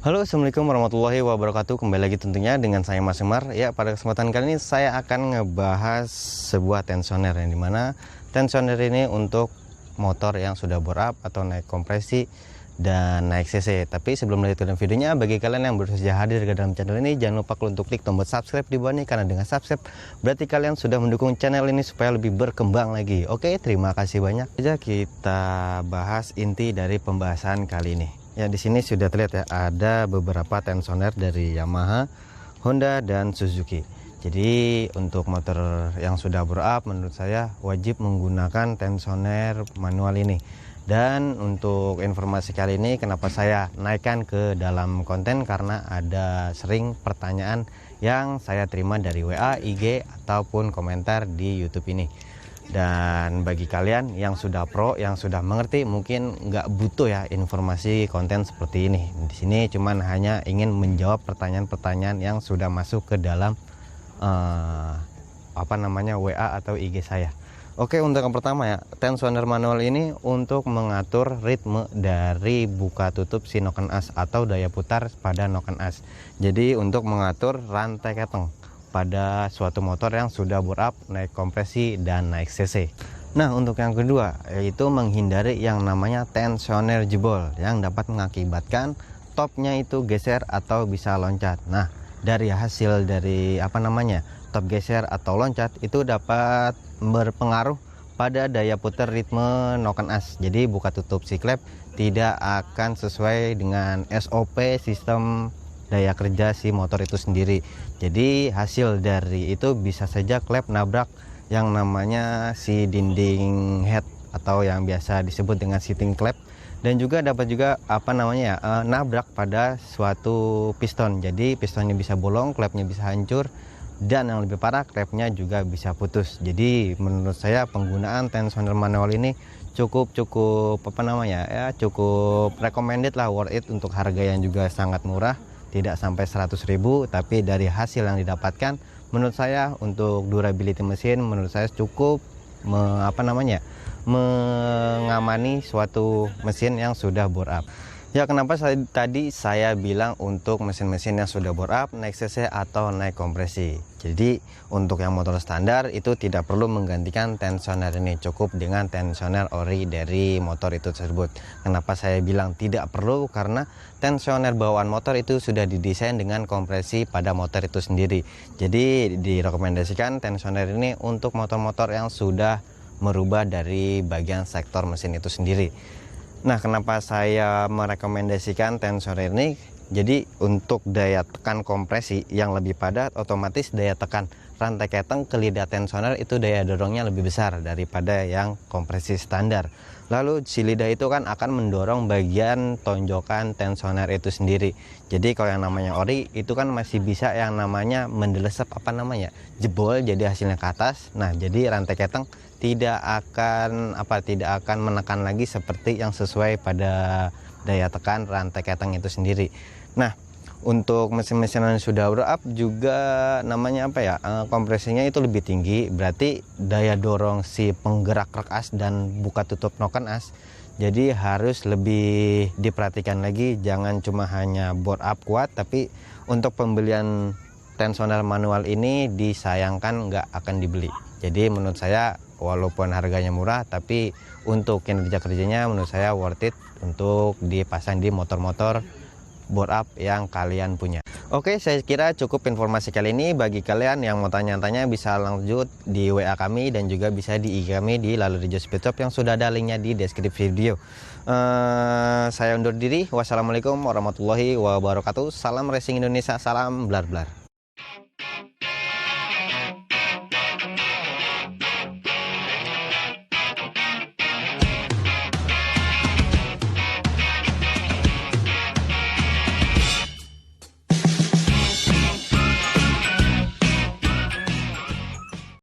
Halo, assalamualaikum warahmatullahi wabarakatuh. Kembali lagi tentunya dengan saya Mas Semar. Ya, pada kesempatan kali ini saya akan ngebahas sebuah tensioner, yang dimana tensioner ini untuk motor yang sudah bore up atau naik kompresi dan naik cc. Tapi sebelum lanjut ke dalam videonya, bagi kalian yang baru saja hadir ke dalam channel ini, jangan lupa untuk klik tombol subscribe di bawah ini, karena dengan subscribe berarti kalian sudah mendukung channel ini supaya lebih berkembang lagi. Oke, terima kasih banyak. Saja kita bahas inti dari pembahasan kali ini. Ya, di sini sudah terlihat ya, ada beberapa tensioner dari Yamaha, Honda, dan Suzuki. Jadi untuk motor yang sudah bore up, menurut saya wajib menggunakan tensioner manual ini. Dan untuk informasi kali ini, kenapa saya naikkan ke dalam konten, karena ada sering pertanyaan yang saya terima dari WA, IG, ataupun komentar di YouTube ini. Dan bagi kalian yang sudah pro, yang sudah mengerti, mungkin nggak butuh ya informasi konten seperti ini. Di sini cuman hanya ingin menjawab pertanyaan-pertanyaan yang sudah masuk ke dalam WA atau IG saya. Oke, untuk yang pertama ya, tensioner manual ini untuk mengatur ritme dari buka tutup si noken as atau daya putar pada noken as. Jadi untuk mengatur rantai keteng pada suatu motor yang sudah bore up, naik kompresi, dan naik cc. Nah, untuk yang kedua yaitu menghindari yang namanya tensioner jebol yang dapat mengakibatkan topnya itu geser atau bisa loncat. Nah, dari hasil dari top geser atau loncat itu dapat berpengaruh pada daya putar ritme noken as. Jadi buka tutup si klep tidak akan sesuai dengan SOP sistem daya kerja si motor itu sendiri. Jadi hasil dari itu bisa saja klep nabrak yang namanya si dinding head atau yang biasa disebut dengan seating klep, dan juga dapat juga nabrak pada suatu piston. Jadi pistonnya bisa bolong, klepnya bisa hancur, dan yang lebih parah klepnya juga bisa putus. Jadi menurut saya penggunaan tensioner manual ini cukup recommended lah, worth it untuk harga yang juga sangat murah. Tidak sampai 100.000, tapi dari hasil yang didapatkan menurut saya untuk durability mesin menurut saya cukup mengamani suatu mesin yang sudah bore up. Ya, kenapa tadi saya bilang untuk mesin-mesin yang sudah bore up, naik cc atau naik kompresi. Jadi untuk yang motor standar itu tidak perlu menggantikan tensioner ini, cukup dengan tensioner ori dari motor itu tersebut. Kenapa saya bilang tidak perlu? Karena tensioner bawaan motor itu sudah didesain dengan kompresi pada motor itu sendiri. Jadi direkomendasikan tensioner ini untuk motor-motor yang sudah merubah dari bagian sektor mesin itu sendiri. Nah, kenapa saya merekomendasikan tensioner ini? Jadi untuk daya tekan kompresi yang lebih padat, otomatis daya tekan rantai keteng ke lidah tensioner itu daya dorongnya lebih besar daripada yang kompresi standar. Lalu si lidah itu kan akan mendorong bagian tonjokan tensioner itu sendiri. Jadi kalau yang namanya ori itu kan masih bisa yang namanya mendelesep jebol, jadi hasilnya ke atas. Nah, jadi rantai keteng tidak akan menekan lagi seperti yang sesuai pada daya tekan rantai keteng itu sendiri. Nah, untuk mesin-mesin yang sudah bore up juga kompresinya itu lebih tinggi, berarti daya dorong si penggerak rek as dan buka tutup noken as jadi harus lebih diperhatikan lagi. Jangan cuma hanya bore up kuat, tapi untuk pembelian tensioner manual ini disayangkan nggak akan dibeli. Jadi menurut saya walaupun harganya murah, tapi untuk kinerja kerjanya menurut saya worth it untuk dipasang di motor-motor bore up yang kalian punya. Oke, saya kira cukup informasi kali ini. Bagi kalian yang mau tanya-tanya bisa lanjut di WA kami dan juga bisa di IG kami di Lalu Rejo Speed Shop yang sudah ada linknya di deskripsi video. Saya undur diri. Wassalamualaikum warahmatullahi wabarakatuh. Salam racing Indonesia, salam blar-blar.